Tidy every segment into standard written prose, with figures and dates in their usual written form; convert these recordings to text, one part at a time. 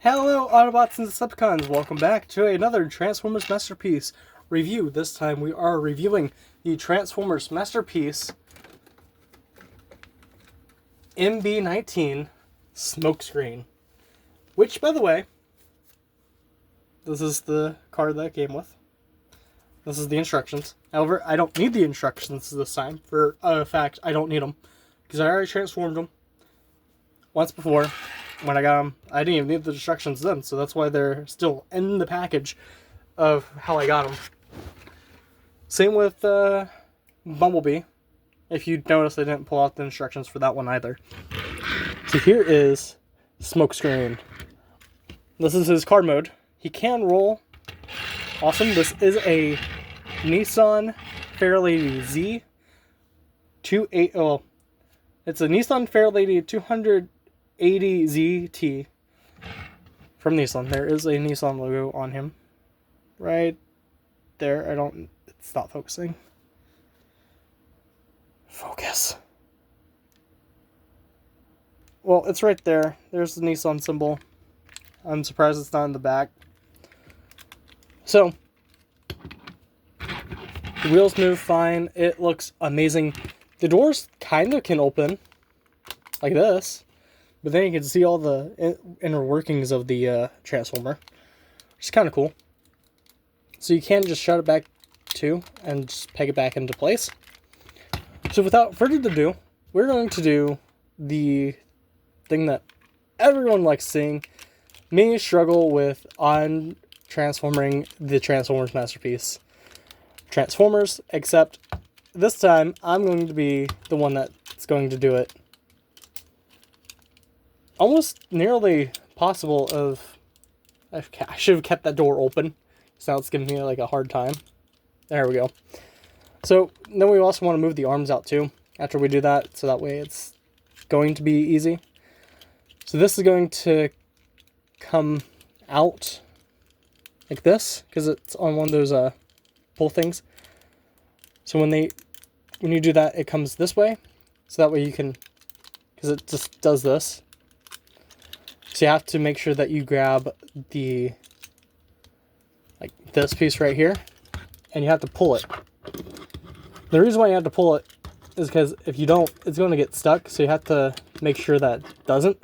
Hello Autobots and Decepticons, welcome back to another Transformers Masterpiece review. This time we are reviewing the Transformers Masterpiece MB19 Smokescreen. Which, by the way, this is the card that came with. This is the instructions. However, I don't need the instructions this time. For a fact, I don't need them. Because I already transformed them once before. When I got them, I didn't even need the instructions then, so that's why they're still in the package of how I got them. Same with Bumblebee. If you notice, I didn't pull out the instructions for that one either. So here is Smokescreen. This is his card mode. He can roll. Awesome. This is a Nissan Fairlady Z. It's a Nissan Fairlady 280ZT from Nissan. There is a Nissan logo on him. Right there. It's not focusing. Focus. Well, it's right there. There's the Nissan symbol. I'm surprised it's not in the back. So, the wheels move fine. It looks amazing. The doors kind of can open like this. But then you can see all the inner workings of the Transformer, which is kind of cool. So you can just shut it back too, and just peg it back into place. So without further ado, we're going to do the thing that everyone likes seeing me struggle with on transforming the Transformers Masterpiece. Transformers, except this time I'm going to be the one that's going to do it. Almost nearly possible of... I should have kept that door open. So now it's giving me like a hard time. There we go. So then we also want to move the arms out too after we do that. So that way it's going to be easy. So this is going to come out like this. Because it's on one of those pull things. So when you do that, it comes this way. So that way you can... Because it just does this. So you have to make sure that you grab this piece right here, and you have to pull it. The reason why you have to pull it is because if you don't, it's going to get stuck, so you have to make sure that it doesn't.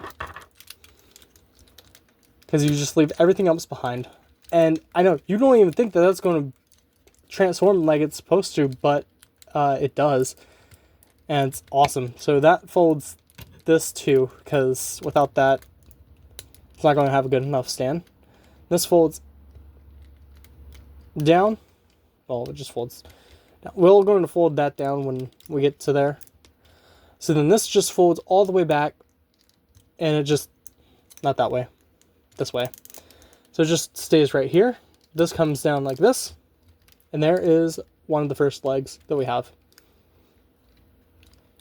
Because you just leave everything else behind. And I know, you don't even think that that's going to transform like it's supposed to, but it does. And it's awesome. So that folds this too, because without that, it's not going to have a good enough stand. This folds down. Well, it just folds down. We're going to fold that down when we get to there. So then this just folds all the way back. And it just, not that way, this way. So it just stays right here. This comes down like this. And there is one of the first legs that we have.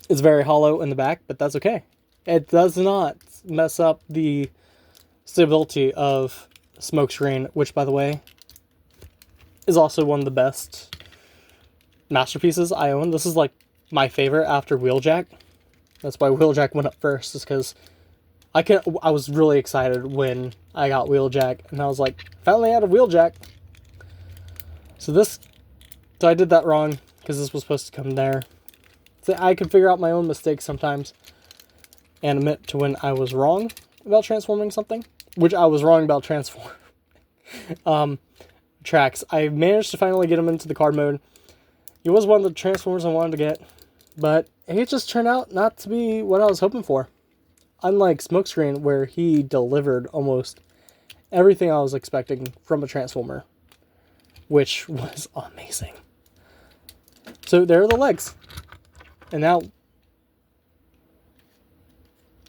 It's very hollow in the back, but that's okay. It does not mess up the stability of Smokescreen, which, by the way, is also one of the best masterpieces I own. This is like my favorite after Wheeljack. That's why Wheeljack went up first, is because I was really excited when I got Wheeljack, and I was like, finally out of Wheeljack. So I did that wrong, because this was supposed to come there. So I can figure out my own mistakes sometimes, and admit to when I was wrong about transforming something. Which I was wrong about transform. Tracks. I managed to finally get him into the card mode. He was one of the Transformers I wanted to get. But it just turned out not to be what I was hoping for. Unlike Smokescreen, where he delivered almost everything I was expecting from a Transformer. Which was amazing. So there are the legs. And now...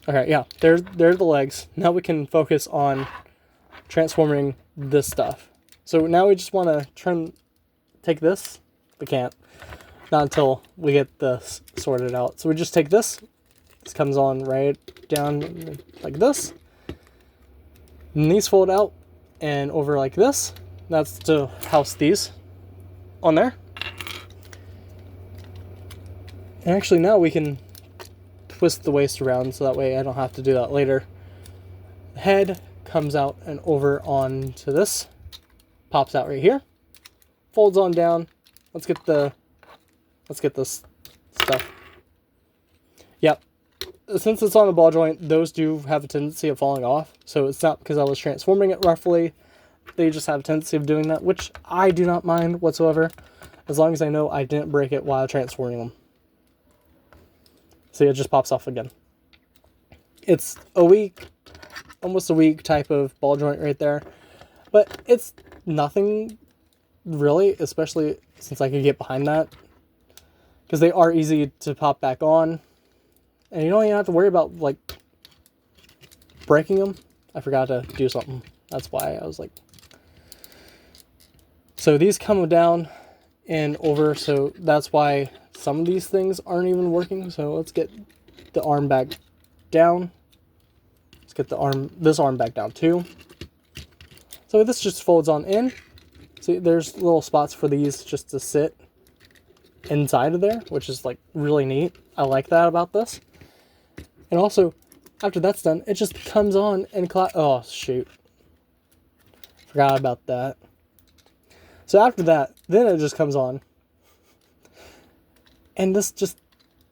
Okay, yeah, there's the legs. Now we can focus on transforming this stuff. So now we just want to take this. We can't. Not until we get this sorted out. So we just take this. This comes on right down like this. And these fold out and over like this. That's to house these on there. And actually now we can twist the waist around so that way I don't have to do that later. The head comes out and over onto this. Pops out right here. Folds on down. Let's get this stuff. Yep. Since it's on a ball joint, those do have a tendency of falling off. So it's not because I was transforming it roughly. They just have a tendency of doing that, which I do not mind whatsoever, as long as I know I didn't break it while transforming them. See, it just pops off again. It's a weak, almost a weak type of ball joint right there, but it's nothing really, especially since I could get behind that, because they are easy to pop back on, and you don't even have to worry about, like, breaking them. I forgot to do something. That's why I was like... So these come down and over, so that's why some of these things aren't even working. So let's get the arm back down. Let's get this arm back down too. So this just folds on in. See, there's little spots for these just to sit inside of there, which is like really neat. I like that about this. And also, after that's done, it just comes on and oh shoot. Forgot about that. So after that, then it just comes on. And this just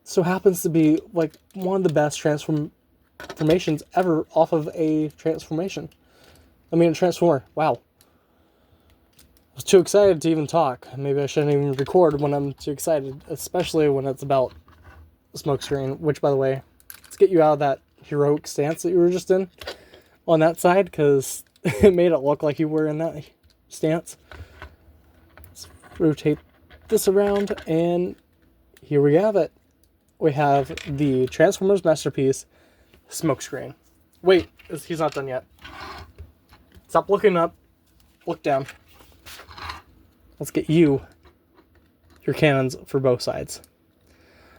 so happens to be like one of the best transformations ever off of a transformation. I mean, a transformer. Wow. I was too excited to even talk. Maybe I shouldn't even record when I'm too excited, especially when it's about Smokescreen, which, by the way, let's get you out of that heroic stance that you were just in on that side, because it made it look like you were in that stance. Let's rotate this around, and here we have it. We have the Transformers Masterpiece Smokescreen. Wait, he's not done yet. Stop looking up. Look down. Let's get your cannons for both sides.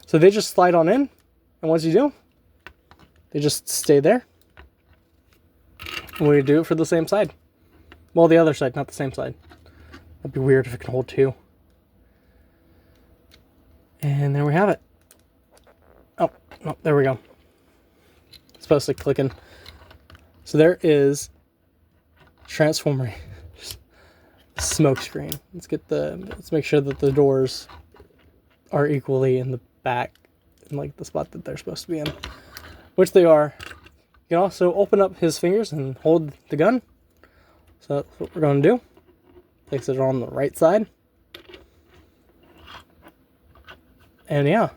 So they just slide on in, and once you do, they just stay there. And we do it for the same side. Well, the other side, not the same side. That'd be weird if it can hold two. And there we have it. Oh, there we go. It's supposed to click in. So there is Transformer Smokescreen. Let's make sure that the doors are equally in the back, in like the spot that they're supposed to be in, which they are. You can also open up his fingers and hold the gun. So that's what we're going to do. Place it on the right side. And yeah.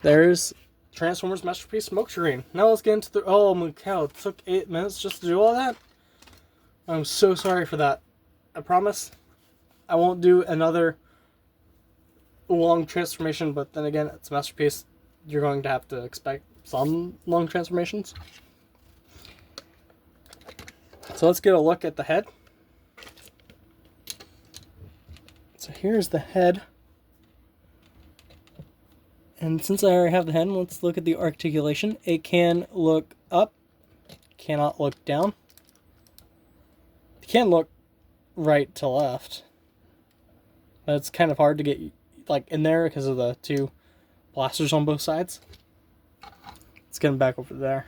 There's Transformers Masterpiece Smokescreen. Now let's get into the... Oh my cow, it took 8 minutes just to do all that? I'm so sorry for that. I promise I won't do another long transformation, but then again, it's a Masterpiece. You're going to have to expect some long transformations. So let's get a look at the head. So here's the head. And since I already have the head, let's look at the articulation. It can look up, cannot look down. It can look right to left. But it's kind of hard to get like in there because of the two blasters on both sides. Let's get him back over there.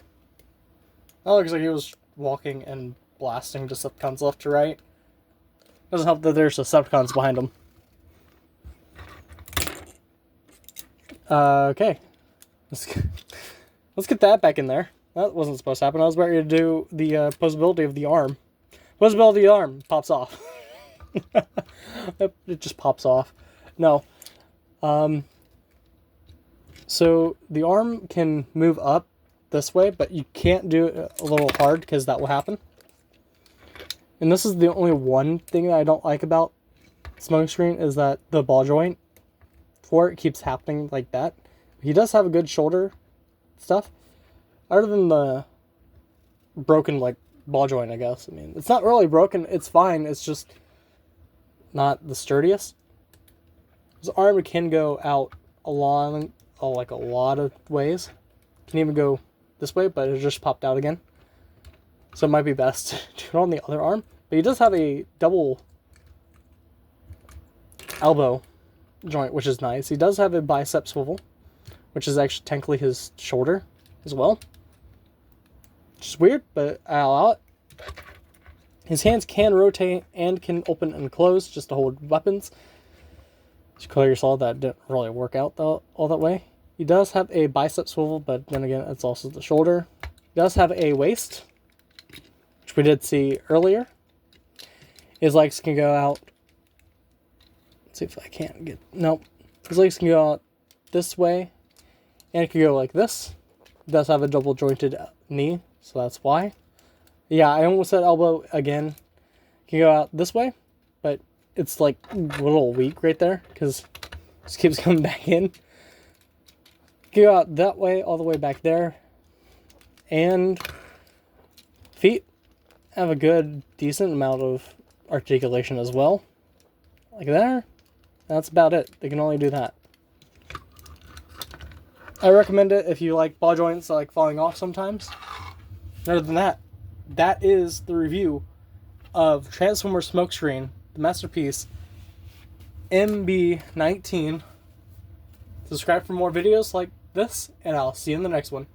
That looks like he was walking and blasting Decepticons left to right. Doesn't help that there's Decepticons behind him. Okay. Let's get that back in there. That wasn't supposed to happen. I was about to do the posability of the arm. Posability of the arm pops off. It just pops off. No. So the arm can move up this way, but you can't do it a little hard because that will happen. And this is the only one thing that I don't like about Smokescreen is that the ball joint for it keeps happening like that. He does have a good shoulder stuff. Other than the broken like ball joint, I guess. I mean, it's not really broken. It's fine. It's just not the sturdiest. His arm can go out along like a lot of ways. Can even go this way, but it just popped out again. So it might be best to do it on the other arm. But he does have a double elbow joint, which is nice. He does have a bicep swivel. which is actually technically his shoulder as well. Which is weird, but I'll allow it. His hands can rotate and can open and close just to hold weapons. As you clearly saw, that didn't really work out all that way. He does have a bicep swivel, but then again, it's also the shoulder. He does have a waist, which we did see earlier. His legs can go out. Let's see if I can't get... Nope. His legs can go out this way, and it can go like this. He does have a double jointed knee, so that's why. Yeah, I almost said elbow again. It can go out this way, but it's like a little weak right there, because it just keeps coming back in. It can go out that way, all the way back there. And feet have a good, decent amount of articulation as well. Like there. That's about it. They can only do that. I recommend it if you like ball joints like falling off sometimes. Other than that, that is the review of Transformers Smokescreen, the masterpiece MB19. Subscribe for more videos like this, and I'll see you in the next one.